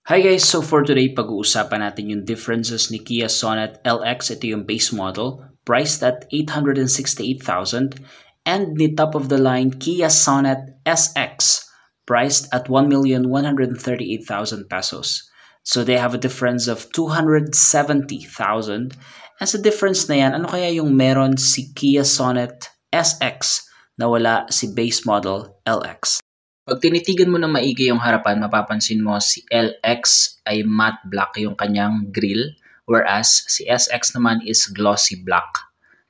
Hi guys! So for today, pag-uusapan natin yung differences ni Kia Sonet LX. Ito yung base model, priced at 868,000. And ni top of the line Kia Sonet SX, priced at 1,138,000 pesos. So they have a difference of 270,000. And sa difference na yan, ano kaya yung meron si Kia Sonet SX na wala si base model LX? Pag tinitigan mo na maigi yung harapan, mapapansin mo si LX ay matte black yung kanyang grille, whereas si SX naman is glossy black.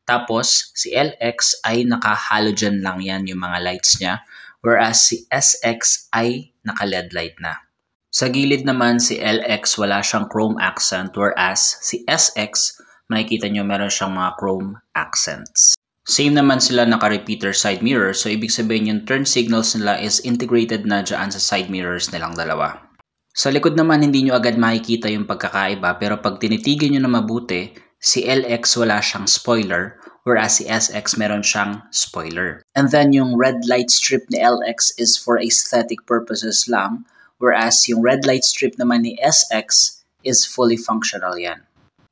Tapos, si LX ay naka-halogen lang yan yung mga lights niya, whereas si SX ay naka-LED light na. Sa gilid naman si LX wala siyang chrome accent, whereas si SX, makikita nyo meron siyang mga chrome accents. Same naman sila naka-repeater side mirror, so ibig sabihin yung turn signals nila is integrated na dyan sa side mirrors nilang dalawa. Sa likod naman hindi nyo agad makikita yung pagkakaiba, pero pag tinitigan nyo na mabuti, si LX wala siyang spoiler, whereas si SX meron siyang spoiler. And then yung red light strip ni LX is for aesthetic purposes lang, whereas yung red light strip naman ni SX is fully functional yan.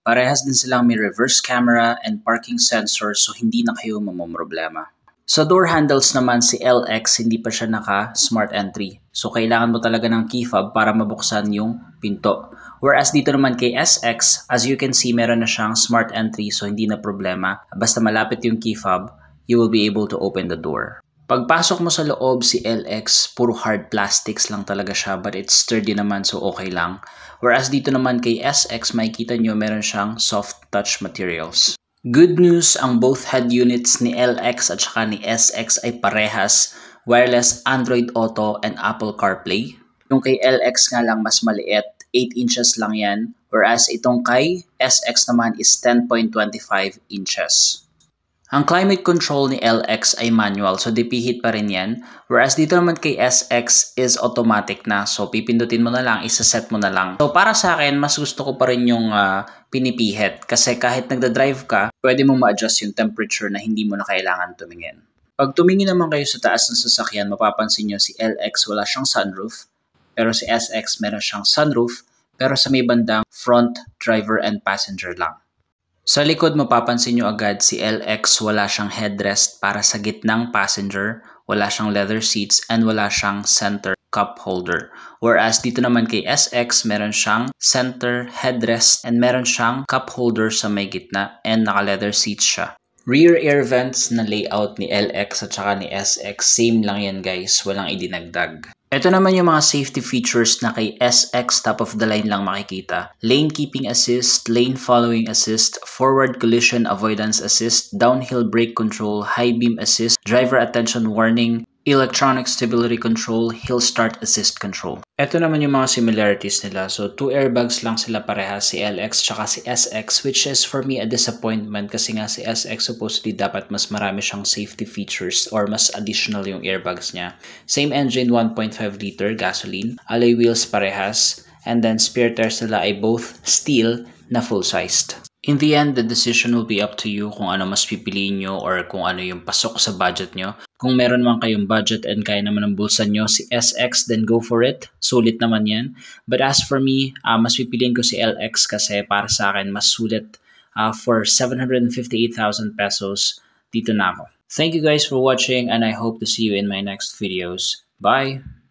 Parehas din silang may reverse camera and parking sensor, so hindi na kayo mamomroblema. Sa door handles naman si LX hindi pa siya naka smart entry. So kailangan mo talaga ng key fob para mabuksan yung pinto. Whereas dito naman kay SX, as you can see meron na siyang smart entry, so hindi na problema. Basta malapit yung key fob, you will be able to open the door. Pagpasok mo sa loob si LX, puro hard plastics lang talaga siya, but it's sturdy naman, so okay lang. Whereas dito naman kay SX, makikita nyo meron siyang soft touch materials. Good news, ang both head units ni LX at saka ni SX ay parehas, wireless Android Auto and Apple CarPlay. Yung kay LX nga lang mas maliit, 8 inches lang yan, whereas itong kay SX naman is 10.25 inches. Ang climate control ni LX ay manual, so dipihit pa rin yan. Whereas dito naman kay SX is automatic na, so pipindutin mo na lang, isa-set mo na lang. So para sa akin, mas gusto ko pa rin yung pinipihit. Kasi kahit nagda-drive ka, pwede mo ma-adjust yung temperature na hindi mo na kailangan tumingin. Pag tumingin naman kayo sa taas ng sasakyan, mapapansin nyo si LX wala siyang sunroof. Pero si SX meron siyang sunroof, pero sa may bandang front, driver, and passenger lang. Sa likod mapapansin nyo agad si LX wala siyang headrest para sa gitnang passenger, wala siyang leather seats, and wala siyang center cup holder. Whereas dito naman kay SX meron siyang center headrest and meron siyang cup holder sa may gitna and naka-leather seats siya. Rear air vents na layout ni LX at saka ni SX, same lang yan guys, walang idinagdag. Ito naman yung mga safety features na kay SX top of the line lang makikita. Lane keeping assist, lane following assist, forward collision avoidance assist, downhill brake control, high beam assist, driver attention warning, electronic stability control, hill start assist control. Ito naman yung mga similarities nila. So 2 airbags lang sila parehas, si LX tsaka si SX, which is for me a disappointment kasi nga si SX supposedly dapat mas marami siyang safety features or mas additional yung airbags niya. Same engine, 1.5 liter gasoline, alloy wheels parehas, and then spare tires nila ay both steel na full-sized. In the end, the decision will be up to you kung ano mas pipiliin nyo or kung ano yung pasok sa budget nyo. Kung meron man kayong budget and kaya naman ng bulsa nyo si SX, then go for it. Sulit naman yan. But as for me, mas pipiliin ko si LX kasi para sa akin mas sulit for 758,000 pesos. Dito na ako. Thank you guys for watching and I hope to see you in my next videos. Bye!